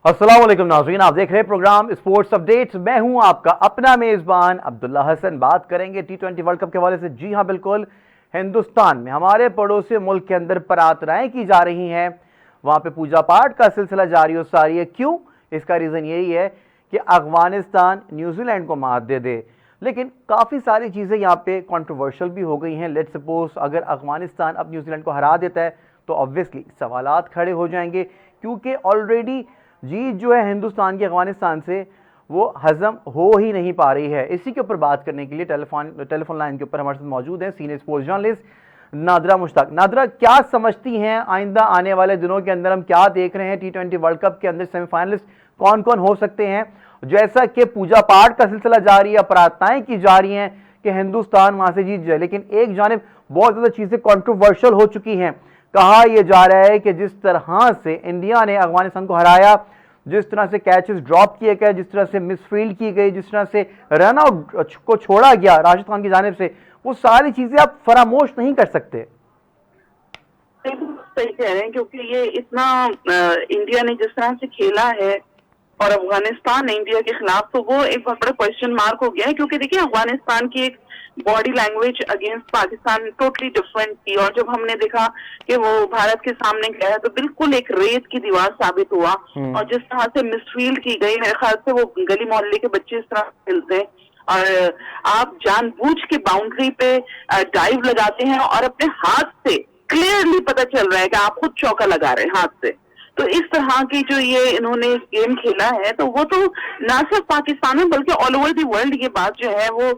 अस्सलाम वालेकुम नाज़रीन, आप देख रहे हैं प्रोग्राम स्पोर्ट्स अपडेट्स। मैं हूं आपका अपना मेज़बान अब्दुल्ला हसन। बात करेंगे टी20 वर्ल्ड कप के हवाले से। जी हां बिल्कुल, हिंदुस्तान में हमारे पड़ोसी मुल्क के अंदर प्रार्थनाएं की जा रही हैं, वहां पे पूजा पाठ का सिलसिला जारी और सारी है। क्यों? इसका रीज़न यही है कि अफगानिस्तान न्यूजीलैंड को मात दे दे। लेकिन काफ़ी सारी चीज़ें यहाँ पे कंट्रोवर्शियल भी हो गई हैं। लेट्स सपोज अगर अफगानिस्तान अब न्यूजीलैंड को हरा देता है तो ऑब्वियसली सवालात खड़े हो जाएंगे, क्योंकि ऑलरेडी जीत जो है हिंदुस्तान की अफगानिस्तान से वो हजम हो ही नहीं पा रही है। इसी के ऊपर बात करने के लिए टेलीफोन लाइन के ऊपर हमारे साथ मौजूद हैं senior sports journalist NADRA Mushtaq. NADRA, क्या समझती हैं आइंदा आने वाले दिनों के अंदर हम क्या देख रहे हैं? टी20 वर्ल्ड कप के अंदर सेमीफाइनलिस्ट कौन कौन हो सकते हैं? जैसा कि पूजा पाठ का सिलसिला जारी है, प्रार्थनाएं की जा रही हैं कि हिंदुस्तान वहां से जीत जाए, लेकिन एक जानिब बहुत ज्यादा चीजें कंट्रोवर्शियल हो चुकी हैं। कहा यह जा रहा है कि जिस तरह से इंडिया ने अफगानिस्तान को हराया, जिस तरह से कैचेस ड्रॉप किए गए, जिस तरह से मिसफील्ड की गई, जिस तरह से रन आउट को छोड़ा गया राशिद खान की जानिब से, वो सारी चीजें आप फरामोश नहीं कर सकते। सही कह रहे हैं, क्योंकि ये इतना इंडिया ने जिस तरह से खेला है और अफगानिस्तान इंडिया के खिलाफ, तो वो एक बहुत बड़ा क्वेश्चन मार्क हो गया है। क्योंकि देखिए, अफगानिस्तान की एक body language against Pakistan totally different थी, और जब हमने देखा कि वो भारत के सामने गया तो बिल्कुल एक रेत की दीवार साबित हुआ। और जिस तरह से मिसफील्ड की गई, मेरे ख्याल से वो गली मोहल्ले के बच्चे इस तरह खेलते हैं, और आप जानबूझ के बाउंड्री पे डाइव लगाते हैं और अपने हाथ से क्लियरली पता चल रहा है कि आप खुद चौका लगा रहे हैं हाथ से। तो इस तरह की जो ये इन्होंने गेम खेला है, तो वो तो ना सिर्फ पाकिस्तान में बल्कि ऑल ओवर दी वर्ल्ड ये बात जो है वो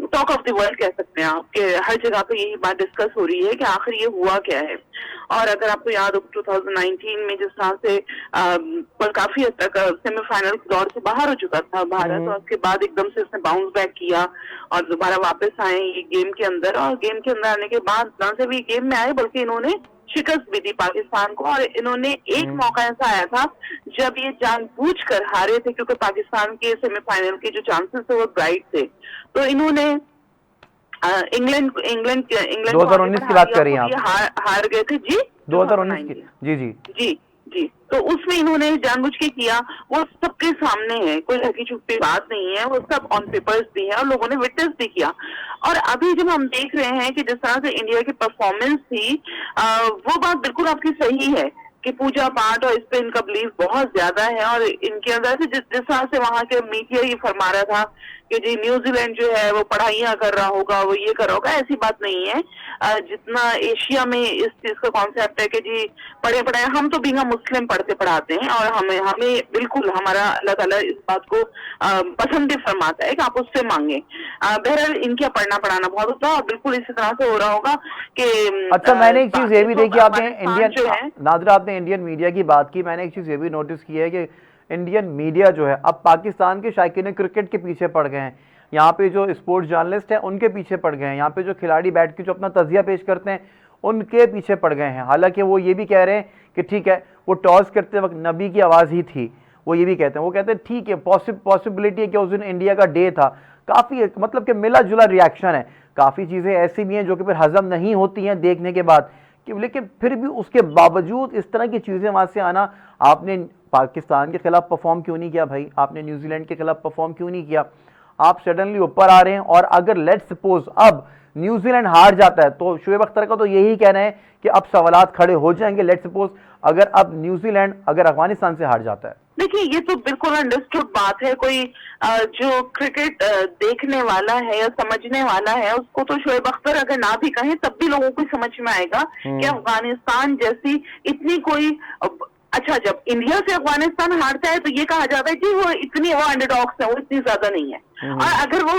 टॉक ऑफ द वर्ल्ड कह सकते हैं आप, कि हर जगह पे यही बात डिस्कस हो रही है कि आखिर ये हुआ क्या है। और अगर आपको याद हो 2019 में जिस तरह से पर काफी हद तक सेमीफाइनल दौर से बाहर हो चुका था भारत, और उसके बाद एकदम से उसने बाउंस बैक किया और दोबारा वापस आए ये गेम के अंदर, और गेम के अंदर आने के बाद ना सिर्फ ये गेम में आए बल्कि इन्होंने शिकस्त भी दी पाकिस्तान को। और इन्होंने एक मौका ऐसा आया था जब ये जानबूझकर हारे थे, क्योंकि पाकिस्तान के सेमीफाइनल के जो चांसेस थे वो ब्राइट थे, तो इन्होंने इंग्लैंड 2019 की बात कर रही हैं आप? हार गए थे जी, 2019 की। जी जी जी जी। तो उसमें इन्होंने जानबूझ के किया, वो सबके सामने है, कोई हकी छुपी बात नहीं है, वो सब ऑन पेपर्स भी है और लोगों ने विटनेस भी किया। और अभी जब हम देख रहे हैं कि जिस तरह से इंडिया की परफॉर्मेंस थी, वो बात बिल्कुल आपकी सही है कि पूजा पाठ और इस पे इनका बिलीव बहुत ज्यादा है। और इनके अंदर से जिस तरह से वहां के मीडिया ये फरमा रहा था कि जी न्यूजीलैंड जो है वो पढ़ाइयां कर रहा होगा, वो ये कर रहा होगा, ऐसी बात नहीं है। जितना एशिया में इस चीज का कॉन्सेप्ट है कि जी पढ़े पढ़ाए, हम तो बींगा मुस्लिम पढ़ते पढ़ाते हैं, और हमें बिल्कुल हमारा अल्लाह ताला इस बात को पसंद भी फरमाता है कि आप उससे मांगे। बहरहाल इनके पढ़ना पढ़ाना बहुत होता है, और बिल्कुल इसी तरह से हो रहा होगा कि अच्छा, मैंने एक चीज ये भी देखी, आपने इंडियन नादरा, आपने इंडियन मीडिया की बात की, मैंने एक चीज ये भी नोटिस की है कि इंडियन मीडिया जो है अब पाकिस्तान के शायकीन क्रिकेट के पीछे पड़ गए हैं। यहाँ पे जो स्पोर्ट्स जर्नलिस्ट हैं उनके पीछे पड़ गए हैं, यहाँ पे जो खिलाड़ी बैठ के जो अपना तजिया पेश करते हैं उनके पीछे पड़ गए हैं। हालांकि वो ये भी कह रहे हैं कि ठीक है, वो टॉस करते वक्त नबी की आवाज़ ही थी, वो ये भी कहते हैं, वो कहते हैं ठीक है, पॉसिबिलिटी है कि उस दिन इंडिया का डे था। काफ़ी मतलब कि मिला जुला रिएक्शन है। काफ़ी चीज़ें ऐसी भी हैं जो कि फिर हजम नहीं होती हैं देखने के बाद, लेकिन फिर भी उसके बावजूद इस तरह की चीज़ें वहाँ से आना। आपने पाकिस्तान के खिलाफ परफॉर्म क्यों नहीं किया भाई? आपने न्यूजीलैंड के खिलाफ परफॉर्म क्यों नहीं किया? आप सडनली ऊपर आ रहे हैं, और अगर लेट्स सपोज अब न्यूजीलैंड हार जाता है तो शुएब अख्तर का तो यही कहना है कि अब सवालात खड़े हो जाएंगे। लेट्स सपोज अगर अब न्यूजीलैंड अगर अफगानिस्तान से हार जाता है। देखिए, ये तो बिल्कुल अंडरस्टूड बात है। कोई जो क्रिकेट देखने वाला है या समझने वाला है, उसको तो शोएब अख्तर अगर ना भी कहें तब भी लोगों को समझ में आएगा कि अफगानिस्तान जैसी इतनी कोई अच्छा, जब इंडिया से अफगानिस्तान हारता है तो ये कहा जाता है कि वो अंडरडॉग्स है, वो इतनी ज्यादा नहीं है। और अगर वो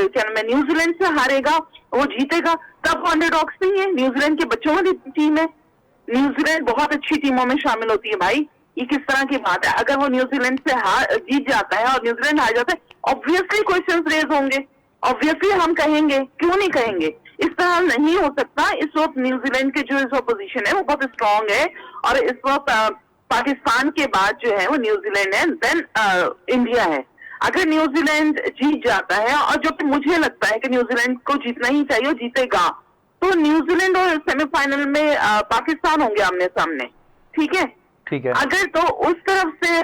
क्या नाम है न्यूजीलैंड से हारेगा, वो जीतेगा, तब वो अंडरडॉग्स नहीं है। न्यूजीलैंड के बच्चों वाली टीम है, न्यूजीलैंड बहुत अच्छी टीमों में शामिल होती है भाई। ये किस तरह की बात है? अगर वो न्यूजीलैंड से जीत जाता है और न्यूजीलैंड हार जाता है, ऑब्वियसली क्वेश्चंस रेज होंगे, ऑब्वियसली हम कहेंगे, क्यों नहीं कहेंगे? इस तरह नहीं हो सकता। इस वक्त न्यूजीलैंड के जो इस वक्त पोजीशन है वो बहुत स्ट्रांग है, और इस वक्त पाकिस्तान के बाद जो है वो न्यूजीलैंड है, देन इंडिया है। अगर न्यूजीलैंड जीत जाता है, और जो मुझे लगता है कि न्यूजीलैंड को जीतना ही चाहिए, जीतेगा, तो न्यूजीलैंड और सेमीफाइनल में पाकिस्तान होंगे आमने सामने, ठीक है। ठीक है। अगर तो उस तरफ से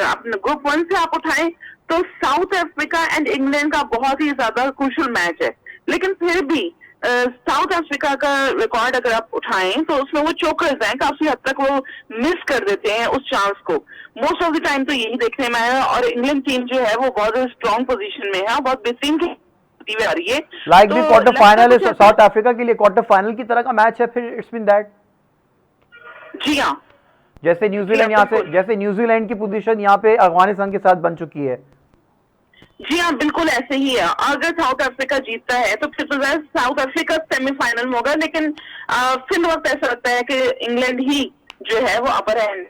अपने ग्रुप 1 से आप उठाएं तो साउथ अफ्रीका एंड इंग्लैंड का बहुत ही ज्यादा क्रूशियल मैच है, लेकिन फिर भी साउथ अफ्रीका का रिकॉर्ड अगर आप उठाएं तो उसमें वो चोकर्स हैं, काफी हद तक वो मिस कर देते हैं उस चांस को। मोस्ट ऑफ द टाइम तो यही देखने में आया, और इंग्लैंड टीम जो है वो बहुत स्ट्रॉन्ग पोजीशन में है, बहुत बेहतरीन की आ रही है। लाइक भी क्वार्टर फाइनल है साउथ अफ्रीका के लिए, क्वार्टर फाइनल की तरह का मैच है फिर, इट्स बीन दैट। जी हाँ, जैसे न्यूजीलैंड यहाँ से, जैसे न्यूजीलैंड की पोजीशन यहाँ पे अफगानिस्तान के साथ बन चुकी है। जी हाँ, बिल्कुल ऐसे ही है। अगर साउथ अफ्रीका जीतता है तो फिर साउथ अफ्रीका सेमीफाइनल में होगा, लेकिन फिर वक्त ऐसा लगता है कि इंग्लैंड ही जो है वो अपर हैंड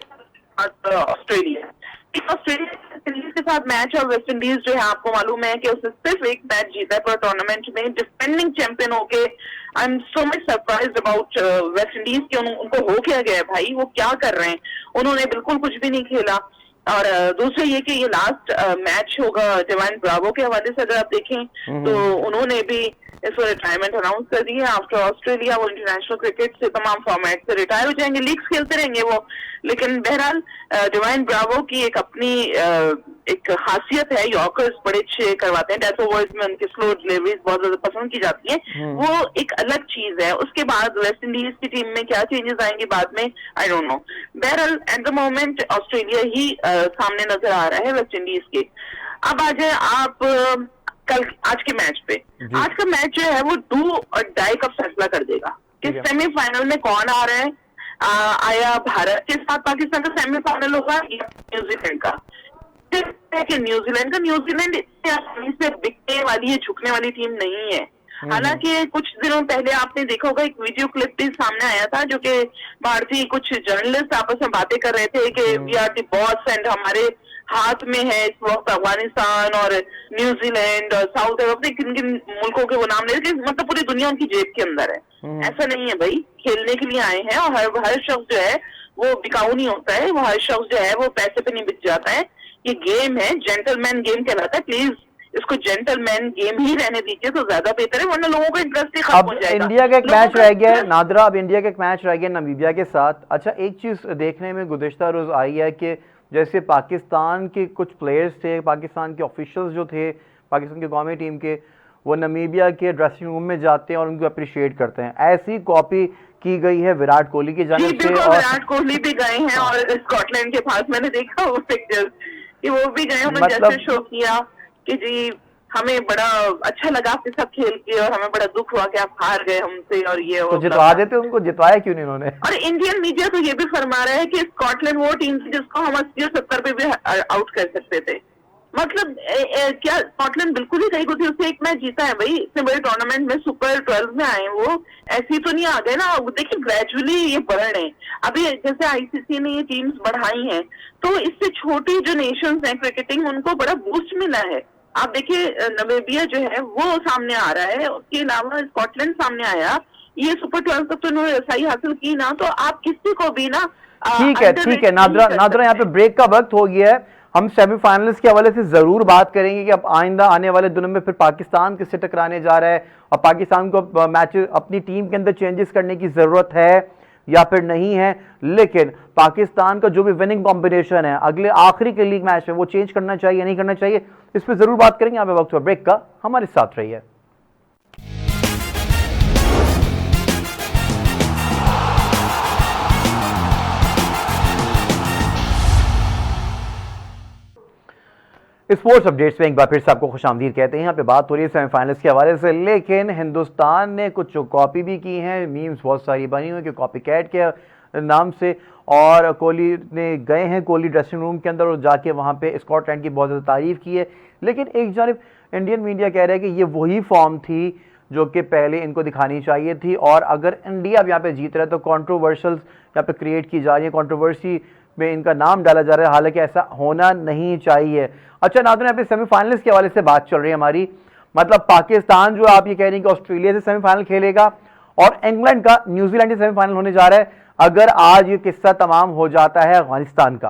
ऑस्ट्रेलिया के साथ मैच। और वेस्ट इंडीज जो है आपको मालूम है कि उसने सिर्फ एक मैच जीता है पूरा टूर्नामेंट में, डिफेंडिंग चैंपियन होके। I am so much surprised about West Indies कि उनको हो क्या गया भाई, वो क्या कर रहे हैं, उन्होंने बिल्कुल कुछ भी नहीं खेला। और दूसरा ये कि ये लास्ट मैच होगा डिवाइन ब्रावो के हवाले से अगर आप देखें तो उन्होंने भी इसको रिटायरमेंट अनाउंस कर दी है आफ्टर ऑस्ट्रेलिया। वो इंटरनेशनल क्रिकेट से तमाम फॉर्मेट से रिटायर हो जाएंगे, लीग्स खेलते रहेंगे वो। लेकिन बहरहाल डिवाइन ब्रावो की एक अपनी एक खासियत है, यॉर्कर्स बड़े अच्छे करवाते हैं, डेथ ओवर्स में उनकी स्लो डिलीवरीज बहुत ज्यादा पसंद की जाती है, वो एक अलग चीज है। उसके बाद वेस्ट इंडीज की टीम में क्या चेंजेस आएंगे बाद में, आई डोंट नो। बहरहाल एट द मोमेंट ऑस्ट्रेलिया ही सामने नजर आ रहा है वेस्ट इंडीज के। अब आ जाए आप कल आज के मैच पे। आज का मैच जो है वो डू और डाई का फैसला कर देगा कि सेमीफाइनल में कौन आ रहा है। आया भारत के साथ पाकिस्तान का सेमीफाइनल होगा या न्यूजीलैंड का। न्यूजीलैंड इतनी आसानी से बिकने वाली है, झुकने वाली टीम नहीं है। हालांकि कुछ दिनों पहले आपने देखा होगा एक वीडियो क्लिप भी सामने आया था, जो कि भारतीय कुछ जर्नलिस्ट आपस में बातें कर रहे थे कि we are the boss and हमारे हाथ में है इस वक्त अफगानिस्तान और न्यूजीलैंड और साउथ अफ्रीका, किन किन मुल्कों के वो नाम ले रहे, मतलब पूरी दुनिया उनकी जेब के अंदर है। ऐसा नहीं है भाई, खेलने के लिए आए हैं, और हर शख्स जो है वो बिकाऊ नहीं होता है, वो हर शख्स जो है वो पैसे पे नहीं बिक जाता है। ये गेम है, जेंटलमैन गेम कहलाता है। प्लीज इसको जेंटलमैन गेम ही रहने दीजिए तो ज्यादा बेहतर है, वरना लोगों का इंटरेस्ट ही खत्म हो जाएगा। इंडिया का एक मैच रह गया है नादरा, अब इंडिया का एक मैच रह गया नामीबिया के साथ। अच्छा, एक चीज देखने में गुज़िश्ता रोज आई है कि जैसे पाकिस्तान के कुछ प्लेयर्स थे, पाकिस्तान के ऑफिशियल्स जो थे, पाकिस्तान के कौमी टीम के, वो नामीबिया के ड्रेसिंग रूम में जाते हैं और उनको अप्रिशिएट करते हैं। ऐसी कॉपी की गई है विराट कोहली की जानिब से, और विराट कोहली भी गए हैं और स्कॉटलैंड के पास मैंने देखा वो पिक्चर्स कि वो भी गए, उन्होंने जैसे शो किया कि जी हमें बड़ा अच्छा लगा आपके साथ खेल के और हमें बड़ा दुख हुआ कि आप हार गए हमसे, और ये तो जितवा देते, उनको जितवाया क्यों नहीं उन्होंने। और इंडियन मीडिया तो ये भी फरमा रहा है कि स्कॉटलैंड वो टीम थी जिसको हम 80 और 70 पे भी आउट कर सकते थे। मतलब क्या स्कॉटलैंड बिल्कुल ही सही को थी, उससे एक मैच जीता है भाई, इतने बड़े टूर्नामेंट में सुपर 12 में आए वो, ऐसी तो नहीं आ गए ना। देखिए ग्रेजुअली ये बढ़ रहे हैं, अभी जैसे आईसीसी ने ये टीम्स बढ़ाई हैं तो इससे छोटी जो नेशंस हैं क्रिकेटिंग, उनको बड़ा बूस्ट मिला है। आप देखिए नामीबिया जो है वो सामने आ रहा है, उसके अलावा स्कॉटलैंड सामने आया, ये सुपर 12 तक तो उन्होंने रसाई हासिल की ना, तो आप किसी को भी ना ठीक है नादरा यहाँ पे ब्रेक का वक्त हो गया है। हम सेमीफाइनल्स के हवाले से जरूर बात करेंगे कि अब आइंदा आने वाले दिनों में फिर पाकिस्तान किससे टकराने जा रहा है, और पाकिस्तान को मैच अपनी टीम के अंदर चेंजेस करने की जरूरत है या फिर नहीं है। लेकिन पाकिस्तान का जो भी विनिंग कॉम्बिनेशन है अगले आखिरी के लीग मैच में, वो चेंज करना चाहिए नहीं करना चाहिए, इस पर जरूर बात करेंगे। यहाँ पे वक्त हुआ ब्रेक का, हमारे साथ रहिए। स्पोर्ट्स अपडेट्स में एक बार फिर से आपको खुशामदीद कहते हैं। यहाँ पे बात हो रही है सेमीफाइनल्स के हवाले से, लेकिन हिंदुस्तान ने कुछ कॉपी भी की हैं, मीम्स बहुत सारी बनी हुई कि कॉपी कैट के नाम से, और कोहली ने गए हैं कोहली ड्रेसिंग रूम के अंदर और जाके वहाँ पे स्कॉटलैंड की बहुत ज़्यादा तारीफ़ की है। लेकिन एक जानिब इंडियन मीडिया कह रहा है कि ये वही फॉर्म थी जो कि पहले इनको दिखानी चाहिए थी, और अगर इंडिया अब यहाँ पे जीत रहा है तो कॉन्ट्रोवर्शियल्स यहाँ पे क्रिएट की जा रही है, कॉन्ट्रोवर्सी में इनका नाम डाला जा रहा है, हालांकि ऐसा होना नहीं चाहिए। अच्छा नाज़रीन, यहाँ पे सेमीफाइनल्स के हवाले से बात चल रही है हमारी, मतलब पाकिस्तान जो आप ये कह रही हैं कि ऑस्ट्रेलिया से सेमीफाइनल खेलेगा और इंग्लैंड का न्यूजीलैंड से सेमीफाइनल होने जा रहा है, अगर आज ये किस्सा तमाम हो जाता है अफगानिस्तान का।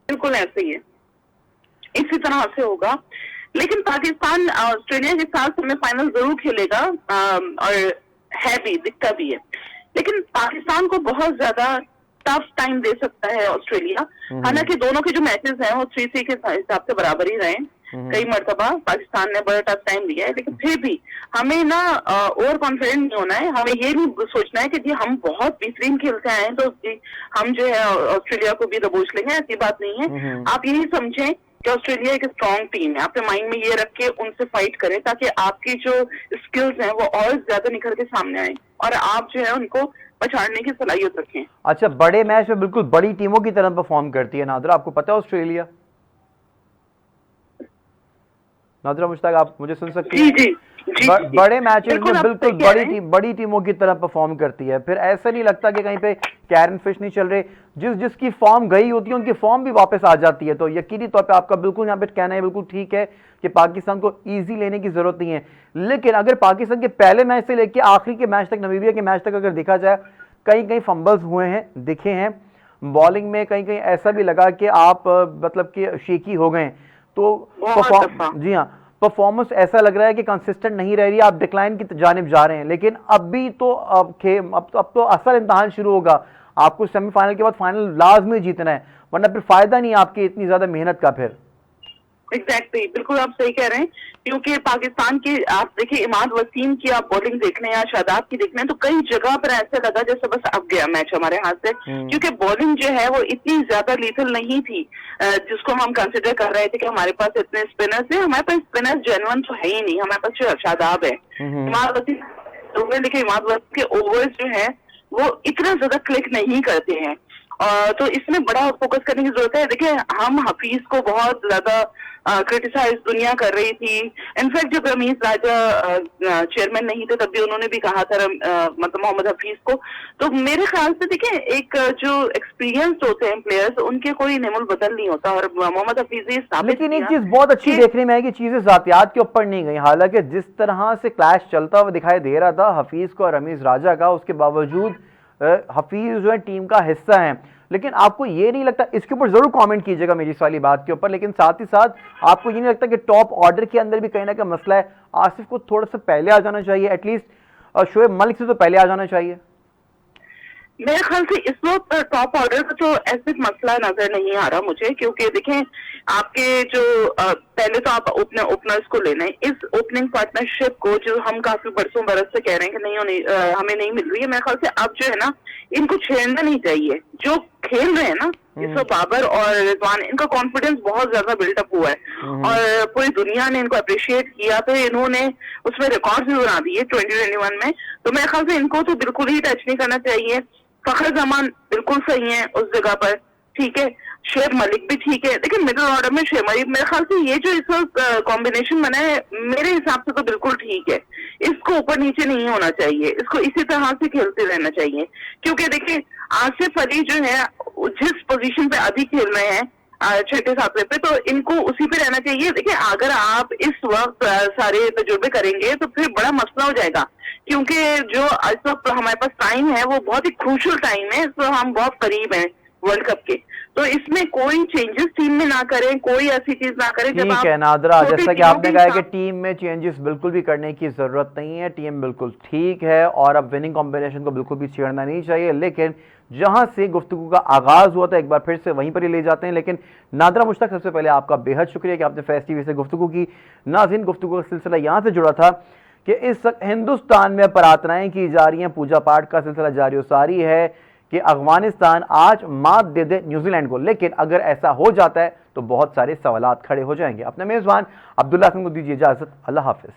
बिल्कुल ऐसे ही है, इसी तरह से होगा। लेकिन पाकिस्तान ऑस्ट्रेलिया के साथ सेमीफाइनल जरूर खेलेगा, और है भी, दिखता भी है। लेकिन पाकिस्तान को बहुत ज्यादा टफ टाइम दे सकता है ऑस्ट्रेलिया। हालांकि दोनों के जो मैचेस हैं वो 3-3 के हिसाब से बराबर ही रहे। कई मर्तबा पाकिस्तान ने बड़ा टफ टाइम दिया है, लेकिन फिर भी हमें ना ओवर कॉन्फिडेंट नहीं होना है। हमें ये नहीं सोचना है कि जी हम बहुत बेहतरीन खेलते आए तो जी हम जो है ऑस्ट्रेलिया को भी दबोच लेंगे, ऐसी बात नहीं है। आप यही समझें कि ऑस्ट्रेलिया एक स्ट्रॉन्ग टीम है, अपने माइंड में ये रख के उनसे फाइट करें ताकि आपकी जो स्किल्स हैं वो और ज्यादा निखर के सामने आए और आप जो है उनको पछाड़ने की सलाहियत रखें। अच्छा, बड़े मैच में बिल्कुल बड़ी टीमों की तरह परफॉर्म करती है नादरा, आपको पता है ऑस्ट्रेलिया? नादरा मुश्ताक, आप मुझे सुन सकती हैं? जी। बड़े मैचेस में बिल्कुल बड़ी टीमों की तरह परफॉर्म करती है। फिर ऐसा नहीं लगता कि कहीं पे कैरन फिश नहीं चल रहे, जिसकी फॉर्म गई होती है उनकी फॉर्म भी वापस आ जाती है। तो यकीनी तौर पे आपका बिल्कुल यहाँ पे कहना है बिल्कुल ठीक है कि पाकिस्तान को इजी लेने की जरूरत नहीं है। लेकिन अगर पाकिस्तान के पहले मैच से लेकर आखिरी के मैच तक, नामीबिया के मैच तक अगर देखा जाए, कहीं कहीं फंबल्स हुए हैं, दिखे हैं बॉलिंग में, कहीं कहीं ऐसा भी लगा कि आप मतलब कि शेकी हो गए। तो जी हाँ, परफॉर्मेंस ऐसा लग रहा है कि कंसिस्टेंट नहीं रह रही, आप डिक्लाइन की जानिब जा रहे हैं। लेकिन अभी तो अब तो असल इम्तिहान शुरू होगा, आपको सेमीफाइनल के बाद फाइनल लाजमी जीतना है, वरना फिर फायदा नहीं आपकी इतनी ज्यादा मेहनत का। फिर एग्जैक्टली, बिल्कुल आप सही कह रहे हैं, क्योंकि पाकिस्तान की आप देखिए इमाद वसीम की आप बॉलिंग देख लें या शादाब की देख लें तो कई जगह पर ऐसा लगा जैसे बस अब गया मैच हमारे हाथ से, क्योंकि बॉलिंग जो है वो इतनी ज्यादा लीथल नहीं थी जिसको हम कंसिडर कर रहे थे कि हमारे पास इतने स्पिनर्स हैं। हमारे पास स्पिनर्स जेन्युइन तो है ही नहीं, हमारे पास जो शादाब है, इमाद वसीम, लेकिन इमाद वसीम के ओवर्स जो है वो इतना ज्यादा क्लिक नहीं करते हैं। तो इसमें बड़ा फोकस करने की जरूरत है। देखिए हम हफीज को बहुत ज्यादा क्रिटिसाइज दुनिया कर रही थी, इनफैक्ट जब रमीज राजा चेयरमैन नहीं थे तब भी उन्होंने भी कहा था मतलब मोहम्मद हफीज को। तो मेरे ख्याल से देखिए एक जो एक्सपीरियंस होते हैं प्लेयर्स उनके कोई नेमुल बदल नहीं होता और मोहम्मद हफीज ये साबित। लेकिन एक चीज बहुत अच्छी देखने में है कि चीजें जातियात के ऊपर नहीं गई, हालांकि जिस तरह से क्लैश चलता हुआ दिखाई दे रहा था हफीज को और रमीज राजा का, उसके बावजूद हफीज जो है टीम का हिस्सा है। लेकिन आपको ये नहीं लगता, इसके ऊपर जरूर कमेंट कीजिएगा मेरी इस वाली बात के ऊपर, लेकिन साथ ही साथ आपको ये नहीं लगता कि टॉप ऑर्डर के अंदर भी कहीं ना कहीं मसला है? आसिफ को थोड़ा सा पहले आ जाना चाहिए, एटलीस्ट शोएब मलिक से तो पहले आ जाना चाहिए। मेरे ख्याल से इस वक्त टॉप ऑर्डर का तो ऐसे मसला नजर नहीं आ रहा मुझे, क्योंकि देखें आपके जो पहले तो आप ओपनर्स को लेना है, इस ओपनिंग पार्टनरशिप को जो हम काफी बरस से कह रहे हैं कि नहीं हमें नहीं मिल रही है, मेरे ख्याल से अब जो है ना इनको छेड़ना नहीं चाहिए। जो खेल रहे हैं ना इसमें बाबर और रिजवान, इनका कॉन्फिडेंस बहुत ज्यादा बिल्डअप हुआ है और पूरी दुनिया ने इनको अप्रिशिएट किया, तो इन्होंने उसमें रिकॉर्ड भी बना दिए 2021 में। तो मेरे ख्याल से इनको तो बिल्कुल ही टच नहीं करना चाहिए। फखर जमान बिल्कुल सही है उस जगह पर, ठीक है, शोएब मलिक भी ठीक है, लेकिन मिडिल ऑर्डर में शोएब मलिक, मेरे ख्याल से ये जो इस वक्त कॉम्बिनेशन बना है मेरे हिसाब से तो बिल्कुल ठीक है। इसको ऊपर नीचे नहीं होना चाहिए, इसको इसी तरह से खेलते रहना चाहिए। क्योंकि देखिए आसिफ अली जो है जिस पोजीशन पे अभी खेल रहे हैं 6-7 पे, तो इनको उसी पे रहना चाहिए। देखिए अगर आप इस वक्त सारे तजुर्बे करेंगे तो फिर बड़ा मसला हो जाएगा, क्योंकि जो इस वक्त हमारे पास टाइम है वो बहुत ही क्रूशियल टाइम है, तो हम बहुत करीब हैं वर्ल्ड कप के, तो इसमें कोई चेंजेस टीम में ना करें, कोई ऐसी चीज ना करें। ठीक है नादरा, जैसा कि आपने कहा कि टीम में चेंजेस बिल्कुल भी करने की जरूरत नहीं है, टीम बिल्कुल ठीक है और अब विनिंग कॉम्बिनेशन को बिल्कुल भी छेड़ना नहीं चाहिए। लेकिन जहां से गुफ्तगू का आगाज हुआ था एक बार फिर से वहीं पर ही ले जाते हैं। लेकिन नादरा मुश्ताक, सबसे पहले आपका बेहद शुक्रिया कि आपने फैस टीवी से गुफ्तगू की। नाज़रीन, गुफ्तगू का सिलसिला यहाँ से जुड़ा था कि इस हिंदुस्तान में प्रार्थनाएं की जा रही हैं, पूजा पाठ का सिलसिला जारी सारी है कि अफगानिस्तान आज मात दे दे न्यूजीलैंड को। लेकिन अगर ऐसा हो जाता है तो बहुत सारे सवालात खड़े हो जाएंगे। अपने मेजबान अब्दुल्ला हसन को दीजिए इजाजत, अल्लाह हाफिज।